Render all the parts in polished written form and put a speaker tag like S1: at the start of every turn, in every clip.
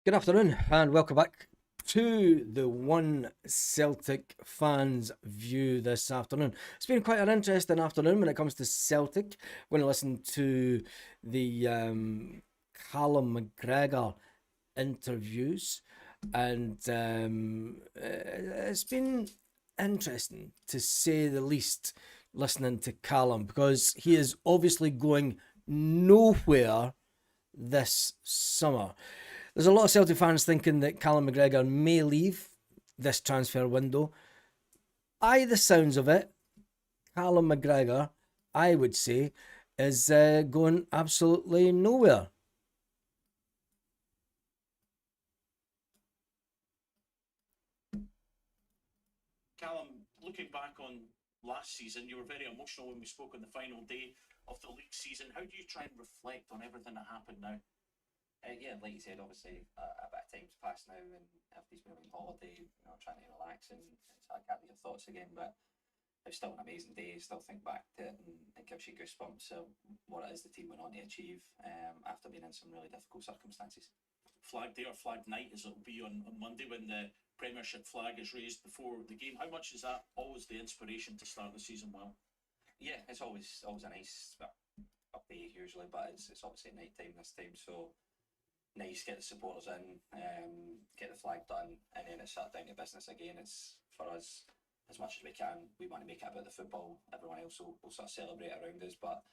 S1: Good afternoon and welcome back to the One Celtic Fans View this afternoon. It's been quite an interesting afternoon when it comes to Celtic. We're going to listen to the Callum McGregor interviews, and it's been interesting to say the least listening to Callum because he is obviously going nowhere this summer. There's a lot of Celtic fans thinking that Callum McGregor may leave this transfer window. By the sounds of it, Callum McGregor, I would say, is going absolutely nowhere.
S2: Callum, looking back on last season, you were very emotional when we spoke on the final day of the league season. How do you try and reflect on everything that happened now?
S3: Yeah, like you said, obviously a bit of time's passed now, and everybody's been on holiday, trying to relax and try to gather your thoughts again. But it's still an amazing day. Still think back to it, and it gives you goosebumps of what it is the team went on to achieve after being in some really difficult circumstances.
S2: Flag Day or Flag Night, as it'll be on Monday when the Premiership flag is raised before the game. How much is that always the inspiration to start the season well?
S3: Yeah, it's always a nice day usually, but it's obviously night time this time, so nice get the supporters in, get the flag done, and then it's sort of down to business again. It's for us as much as we can. We want to make it about the football. Everyone else will sort of celebrate around us, but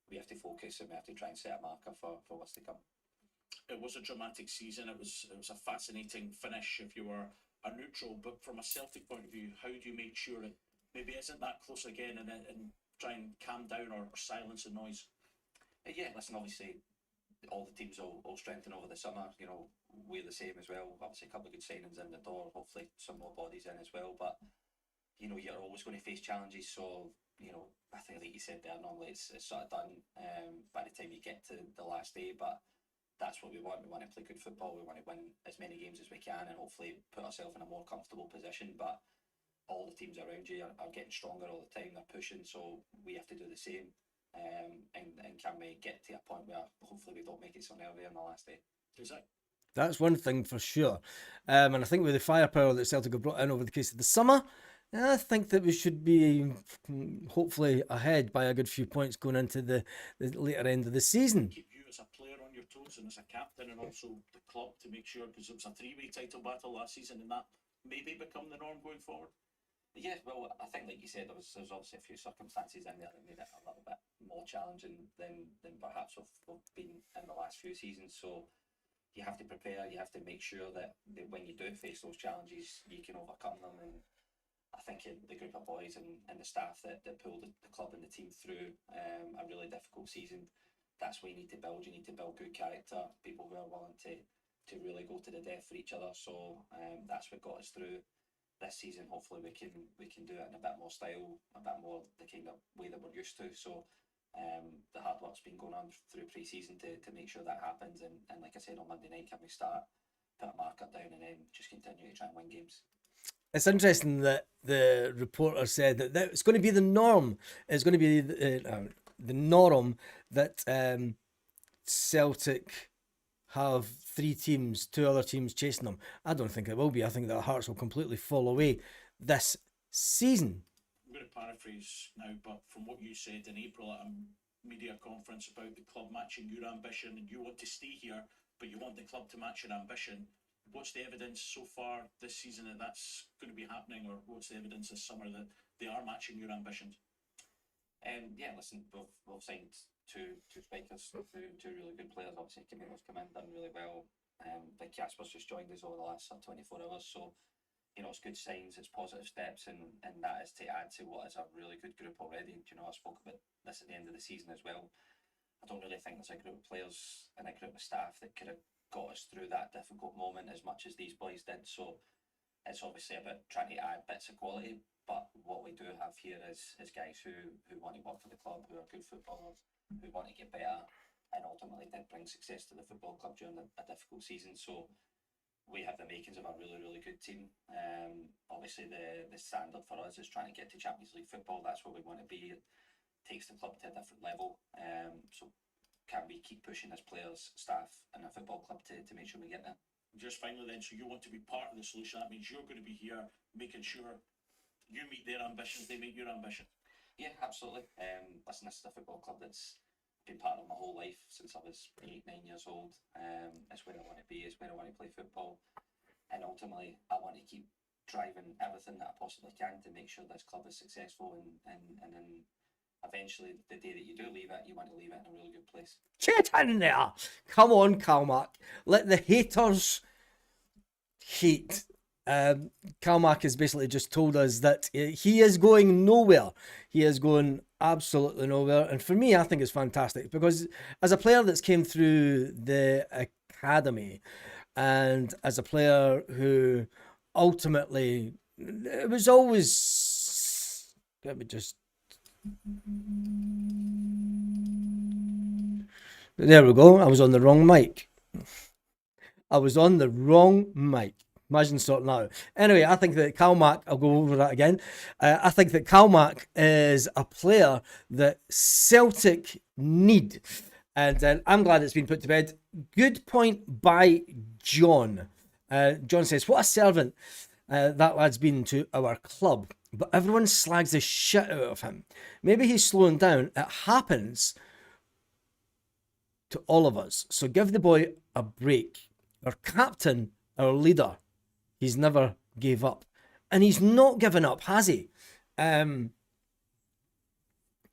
S3: we have to focus and we have to try and set a marker for what's to come.
S2: It was a dramatic season. It was a fascinating finish if you were a neutral. But from a Celtic point of view, how do you make sure it maybe isn't that close again and try and calm down or silence the noise?
S3: Yeah, listen, obviously all the teams will strengthen over the summer. We're the same as well. Obviously, a couple of good signings in the door. Hopefully, some more bodies in as well. But you're always going to face challenges. So I think like you said there, normally it's sort of done by the time you get to the last day. But that's what we want. We want to play good football. We want to win as many games as we can, and hopefully put ourselves in a more comfortable position. But all the teams around you are getting stronger all the time. They're pushing, so we have to do the same. And can we get to a point where hopefully we don't make it so early on the last day?
S2: Is that
S1: That's one thing for sure. And I think with the firepower that Celtic have brought in over the course of the summer, I think that we should be hopefully ahead by a good few points going into the later end of the season.
S2: keep you as a player on your toes and as a captain and also the club to make sure, because it was a three-way title battle last season and that maybe become the norm going forward?
S3: Yeah, well, I think like you said, there's obviously a few circumstances in there that made it a little bit more challenging than perhaps we've been in the last few seasons. So you have to prepare. You have to make sure that when you do face those challenges, you can overcome them. And I think the group of boys and the staff that pulled the club and the team through a really difficult season, that's what you need to build. You need to build good character, people who are willing to really go to the death for each other. So that's what got us through this season. Hopefully we can do it in a bit more style, a bit more the kind of way that we're used to. So the hard work's been going on through pre-season to make sure that happens. And like I said on Monday night, can we start, put a marker down, and then just continue to try and win games?
S1: It's interesting that the reporter said that it's going to be the norm. It's going to be the norm that Celtic have three teams, two other teams chasing them. I don't think it will be. I think that Hearts will completely fall away this season.
S2: I'm going to paraphrase now, but from what you said in April at a media conference about the club matching your ambition, and you want to stay here, but you want the club to match your ambition. What's the evidence so far this season that that's going to be happening, or what's the evidence this summer that they are matching your ambitions?
S3: Yeah, listen, we've signed two strikers, two really good players. Obviously, Camilo's come in, done really well. Big Casper's just joined us over the last 24 hours, so it's good signs, it's positive steps, and that is to add to what is a really good group already. I spoke about this at the end of the season as well. I don't really think there's a group of players and a group of staff that could have got us through that difficult moment as much as these boys did. So it's obviously about trying to add bits of quality, but what we do have here is guys who want to work for the club, who are good footballers, who want to get better, and ultimately did bring success to the football club during a difficult season. So we have the makings of a really, really good team. Obviously, the standard for us is trying to get to Champions League football. That's where we want to be. It takes the club to a different level. So can we keep pushing as players, staff, and a football club to make sure we get there?
S2: Just finally then, so you want to be part of the solution. That means you're going to be here making sure you meet their ambitions, they meet your ambition.
S3: Yeah, absolutely. Listen, this is a football club that's been part of my whole life since I was 8, 9 years old. It's where I want to be, it's where I want to play football. And ultimately, I want to keep driving everything that I possibly can to make sure this club is successful. And then eventually, the day that you do leave it, you want to leave it in a really good place.
S1: Get in there! Come on, Calmac. Let the haters hate. Calmac has basically just told us that he is going nowhere. He is going absolutely nowhere. And for me, I think it's fantastic because as a player that's came through the academy and as a player who ultimately, it was always, let me just, there we go. I was on the wrong mic. Imagine sorting that out. Anyway, I think that Calmac, I'll go over that again. I think that Calmac is a player that Celtic need. And I'm glad it's been put to bed. Good point by John. John says, what a servant that lad's been to our club. But everyone slags the shit out of him. Maybe he's slowing down. It happens to all of us. So give the boy a break. Our captain, our leader, he's never gave up. And he's not given up, has he?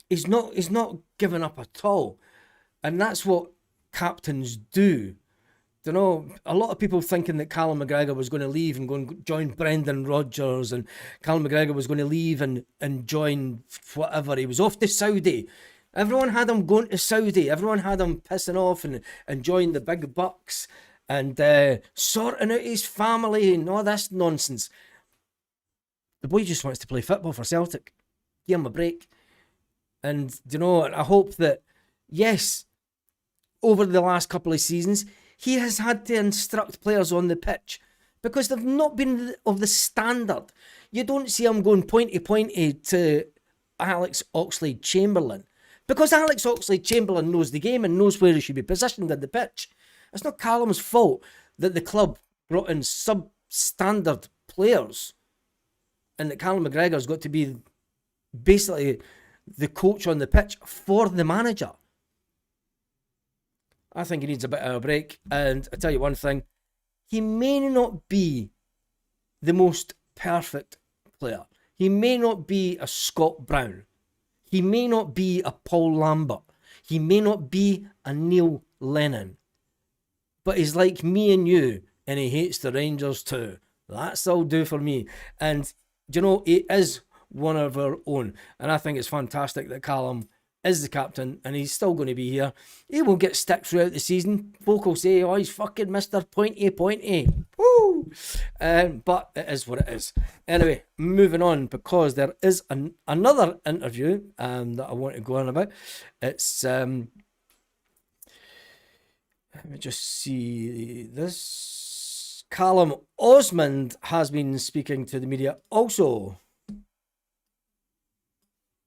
S1: He's not given up at all. And that's what captains do. You know, a lot of people thinking that Callum McGregor was going to leave and go and join Brendan Rodgers, and Callum McGregor was going to leave and join whatever. He was off to Saudi. Everyone had him going to Saudi. Everyone had him pissing off and enjoying the big bucks and sorting out his family and all this nonsense. The boy just wants to play football for Celtic. Give him a break. And, you know, I hope that, yes, over the last couple of seasons, he has had to instruct players on the pitch because they've not been of the standard. You don't see him going pointy to Alex Oxlade-Chamberlain because Alex Oxlade-Chamberlain knows the game and knows where he should be positioned in the pitch. It's not Callum's fault that the club brought in substandard players and that Callum McGregor's got to be basically the coach on the pitch for the manager. I think he needs a bit of a break. And I tell you one thing, he may not be the most perfect player. He may not be a Scott Brown. He may not be a Paul Lambert. He may not be a Neil Lennon. But he's like me and you, and he hates the Rangers too. That's all do for me. And, you know, he is one of our own. And I think it's fantastic that Callum is the captain, and he's still going to be here. He will get stick throughout the season. Folk will say, oh, he's fucking Mr. Pointy. Woo! But it is what it is. Anyway, moving on, because there is another interview that I want to go on about. It's... let me just see this. Callum Osmond has been speaking to the media also.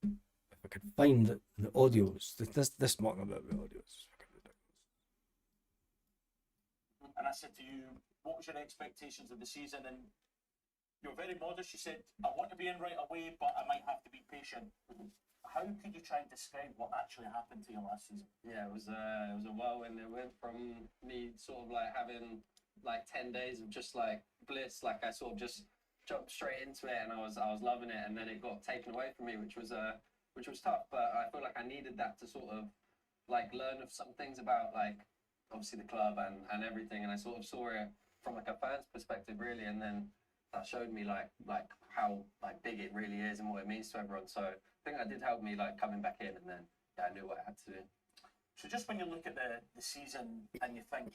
S1: If I could find the audios. This talking about the audios.
S2: And I said to you, what was your expectations of the season? And you're very modest. You said, I want to be in right away, but I might have to be patient. How could you try and describe what actually happened to you last season?
S4: Yeah, it was a whirlwind. It went from me sort of like having like 10 days of just like bliss, like I sort of just jumped straight into it and I was loving it, and then it got taken away from me, which was tough. But I feel like I needed that to sort of like learn of some things about like obviously the club and everything, and I sort of saw it from like a fan's perspective really, and then that showed me like how like big it really is and what it means to everyone. So I think that did help me like coming back in, and then I knew what I had to do.
S2: So just when you look at the season and you think,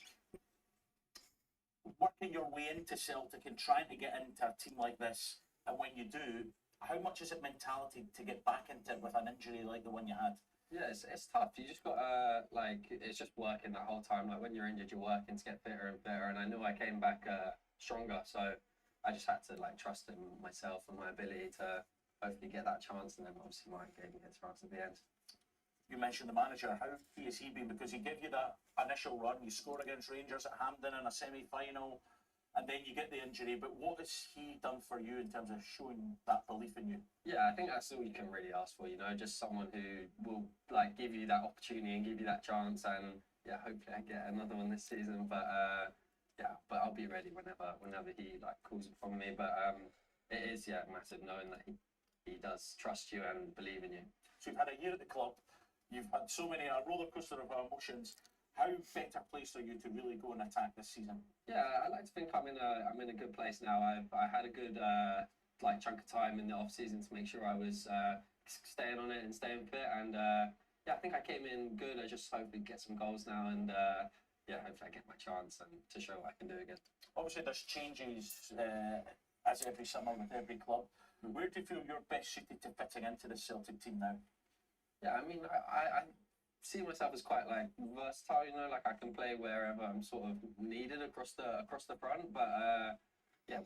S2: working your way into Celtic and trying to get into a team like this, and when you do, how much is it mentality to get back into it with an injury like the one you had?
S4: Yeah, it's tough. You just got like it's just working that whole time. Like when you're injured, you're working to get fitter and better. And I knew I came back stronger, so I just had to like trust in myself and my ability to hopefully get that chance. And then obviously Mike gave me a chance at the end.
S2: you mentioned the manager. How key has he been? Because he gave you that initial run. You score against Rangers at Hampden in a semi-final, and then you get the injury. But what has he done for you in terms of showing that belief in you?
S4: Yeah, I think that's all you can really ask for, you know, just someone who will like give you that opportunity and give you that chance. And yeah, hopefully I get another one this season. But yeah, but I'll be ready whenever he like calls it from me. But it is massive knowing that he does trust you and believe in you.
S2: So you've had a year at the club. You've had so many a roller coaster of emotions. How better placed are you to really go and attack this season?
S4: Yeah, I like to think I'm in a good place now. I had a good like chunk of time in the off season to make sure I was staying on it and staying fit. And yeah, I think I came in good. I just hope to get some goals now, and yeah, hopefully I get my chance and to show what I can do again.
S2: Obviously, there's changes as every summer with every club. Where do you feel you're best suited to fitting into the Celtic team now?
S4: Yeah, I mean, I see myself as quite like versatile. You know, like I can play wherever I'm sort of needed across the front. But yeah,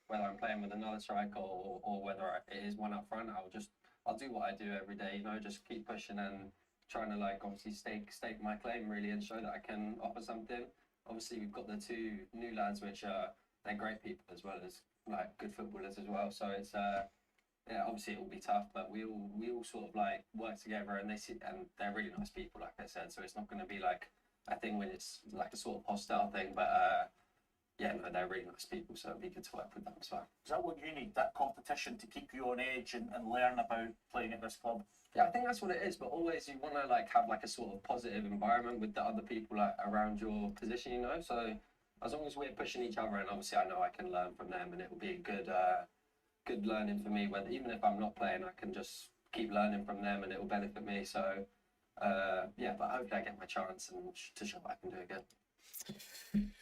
S4: whether I'm playing with another striker or whether it is one up front, I'll do what I do every day. You know, just keep pushing and trying to like obviously stake my claim really and show that I can offer something. Obviously, we've got the two new lads, which they're great people as well as like good footballers as well. So it's yeah, obviously it will be tough, but we all sort of like work together, and they're really nice people, like I said. So it's not going to be like a thing when it's like a sort of hostile thing, but yeah, no, they're really nice people, so it'll be good to work with them as well.
S2: Is that what you need? That competition to keep you on edge and learn about playing at this club?
S4: Yeah, I think that's what it is. But always you want to like have like a sort of positive environment with the other people like around your position, you know. So as long as we're pushing each other, and obviously I know I can learn from them, and it will be good learning for me. Whether even if I'm not playing, I can just keep learning from them, and it will benefit me. So yeah, but hopefully I get my chance and to show what I can do again.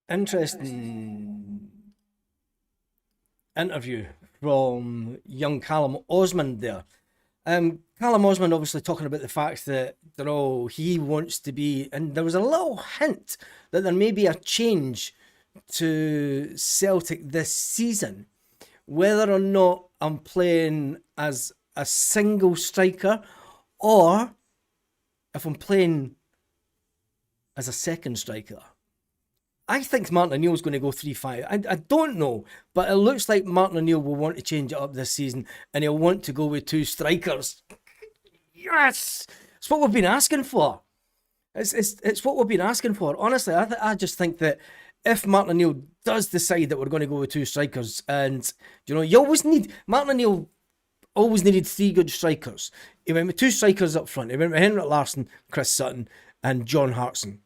S1: Interesting interview from young Callum Osmond there. Callum Osmond obviously talking about the fact that he wants to be, and there was a little hint that there may be a change to Celtic this season, whether or not I'm playing as a single striker or if I'm playing as a second striker. I think Martin O'Neill's going to go 3-5. I don't know, but it looks like Martin O'Neill will want to change it up this season, and he'll want to go with two strikers. Yes! It's what we've been asking for. It's what we've been asking for. Honestly, I just think that if Martin O'Neill does decide that we're going to go with two strikers, and you know, Martin O'Neill always needed three good strikers. He went with two strikers up front. He went with Henrik Larsson, Chris Sutton, and John Hartson.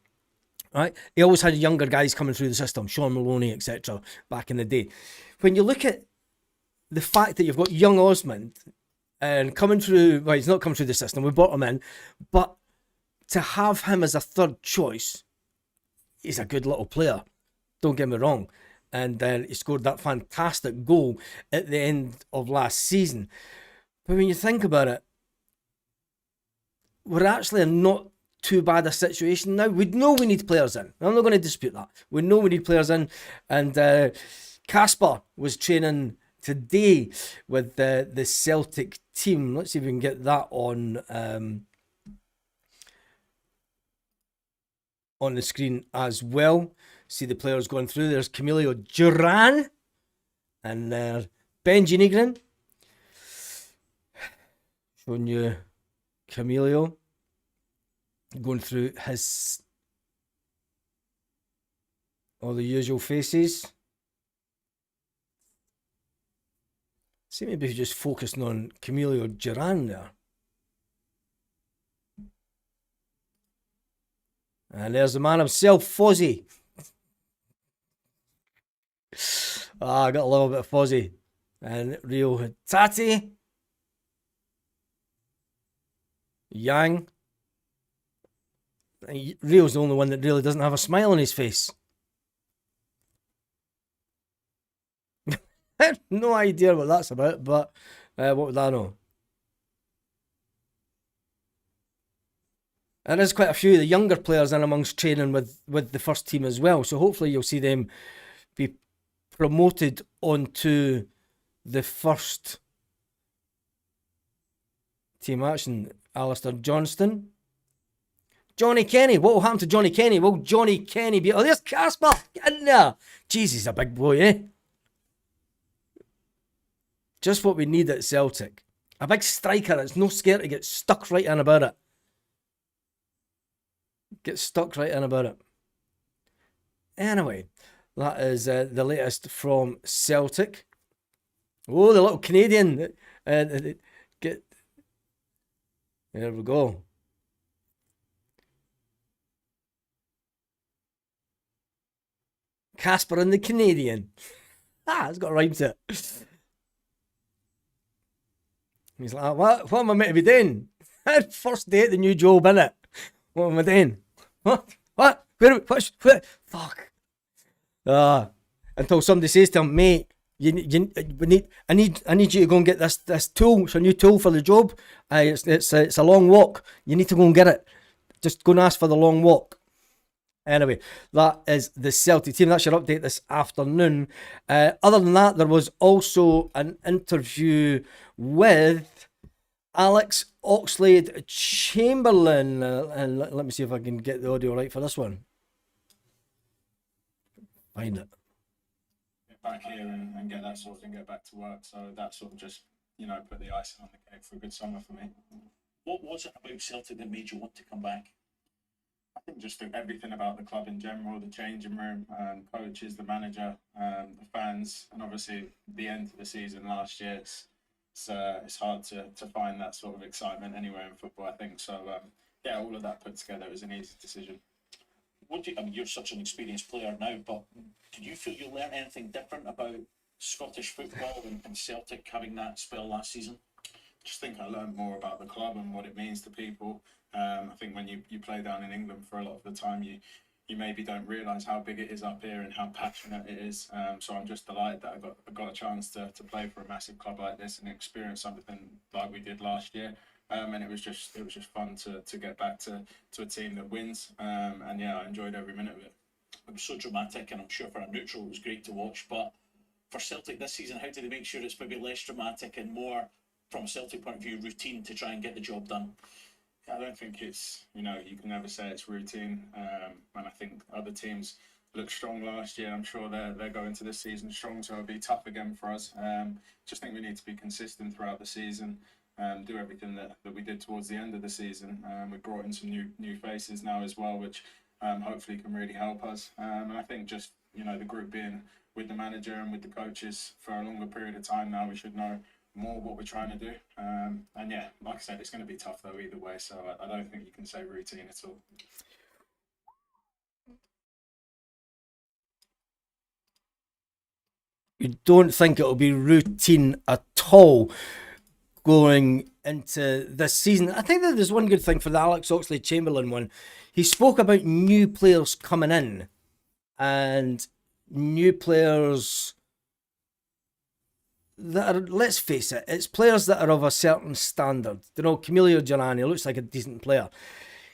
S1: Right? He always had younger guys coming through the system, Sean Maloney, etc. back in the day. When you look at the fact that you've got young Osmond and coming through, well, he's not coming through the system, we brought him in, but to have him as a third choice, he's a good little player. Don't get me wrong. And he scored that fantastic goal at the end of last season. But when you think about it, we're actually not too bad a situation now. We know we need players in. I'm not going to dispute that. We know we need players in. And Casper was training today with the Celtic team. Let's see if we can get that on the screen as well. See the players going through. There's Camilo Duran and Benji Nigrin. Showing you Camilo going through all the usual faces. See, maybe just focusing on Camilo Duran there. And there's the man himself, Fozzie. I got a little bit of Fozzie. And Rio Tati. Yang. Rio's the only one that really doesn't have a smile on his face. I have no idea what that's about, but what would I know? There is quite a few of the younger players in amongst training with the first team as well. So hopefully you'll see them be promoted onto the first team action. Alistair Johnston. Johnny Kenny. What will happen to Johnny Kenny? Will Johnny Kenny be... Oh, there's Casper. Get in there. Jeez, he's a big boy, eh? Just what we need at Celtic. A big striker that's no scared to get stuck right in about it. Get stuck right in about it. Anyway, that is the latest from Celtic. Oh, the little Canadian. There we go. Casper and the Canadian. It's got a rhyme to it. He's like, what am I meant to be doing? First day at the new job, innit? What am I doing? What? Where? Fuck. Until somebody says to him, mate, I need you to go and get this tool. It's a new tool for the job. It's a long walk. You need to go and get it. Just go and ask for the long walk. Anyway, that is the Celtic team. That's your update this afternoon. Other than that, there was also an interview with Alex Oxlade-Chamberlain. And let me see if I can get the audio right for this one. Find it.
S5: Get back here and get that sort of thing, get back to work. So that sort of just, put the icing on the cake for a good summer for me.
S2: What was it about Celtic that made you want to come back?
S5: I think just everything about the club in general, the changing room, coaches, the manager, the fans, and obviously the end of the season last year. It's hard to find that sort of excitement anywhere in football, I think. So, all of that put together, it was an easy decision.
S2: You're such an experienced player now, but did you feel you learned anything different about Scottish football and Celtic having that spell last season?
S5: Just think I learned more about the club and what it means to people. I think when you play down in England for a lot of the time, you maybe don't realise how big it is up here and how passionate it is. So I'm just delighted that I got a chance to play for a massive club like this and experience something like we did last year. And it was just fun to get back to a team that wins. I enjoyed every minute of it.
S2: It was so dramatic, and I'm sure for a neutral it was great to watch. But for Celtic this season, how do they make sure it's maybe less dramatic and more, from a Celtic point of view, routine to try and get the job done?
S5: I don't think it's, you can never say it's routine. And I think other teams looked strong last year. I'm sure they're going to this season strong, so it'll be tough again for us. Just think we need to be consistent throughout the season. Do everything that we did towards the end of the season. We brought in some new faces now as well, which hopefully can really help us. And I think just, the group being with the manager and with the coaches for a longer period of time now, we should know more what we're trying to do. Like I said, it's going to be tough though either way, so I don't think you can say routine at all.
S1: You don't think it'll be routine at all going into this season? I think that there's one good thing for the Alex Oxlade-Chamberlain one. He spoke about new players coming in and new players that are, let's face it, it's players that are of a certain standard. Camilio Giannani looks like a decent player.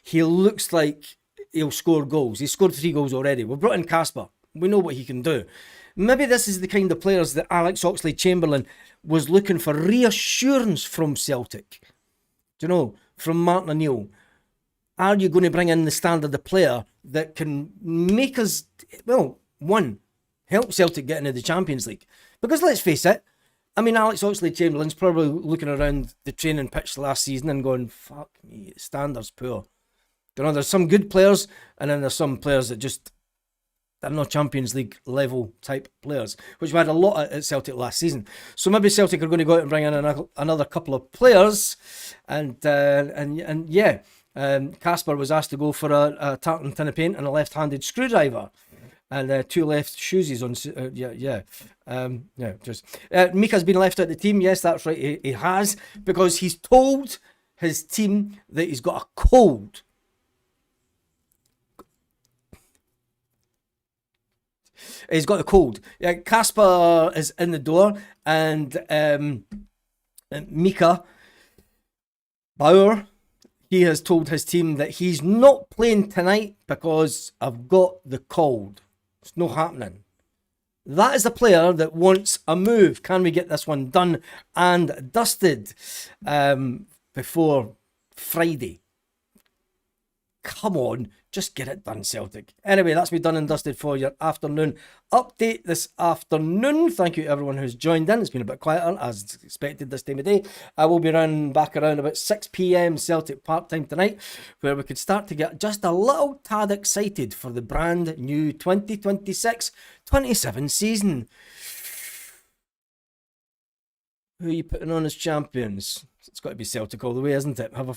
S1: He looks like he'll score goals. He scored 3 goals already. We've brought in Casper. We know what he can do. Maybe this is the kind of players that Alex Oxlade-Chamberlain was looking for reassurance from Celtic. From Martin O'Neill. Are you going to bring in the standard of player that can make us, help Celtic get into the Champions League? Because let's face it, Alex Oxlade-Chamberlain's probably looking around the training pitch last season and going, fuck me, the standard's poor. There's some good players, and then there's some players that just, they're not Champions League level type players, which we had a lot at Celtic last season. So maybe Celtic are going to go out and bring in another couple of players, Casper was asked to go for a tartan tin of paint and a left-handed screwdriver. And 2 left shoesies on. Mika's been left out of the team. Yes, that's right. He has, because he's told his team that he's got a cold. He's got a cold. Casper is in the door, and Mika Bauer, he has told his team that he's not playing tonight because I've got the cold. It's not happening. That is the player that wants a move. Can we get this one done and dusted before Friday? Come on, just get it done, Celtic. Anyway, that's me done and dusted for your afternoon update this afternoon. Thank you to everyone who's joined in. It's been a bit quieter as expected this time of day. I will be back around about 6 p.m. Celtic Park time tonight, where we could start to get just a little tad excited for the brand new 2026-27 season. Who are you putting on as champions? It's got to be Celtic all the way, isn't it? Have a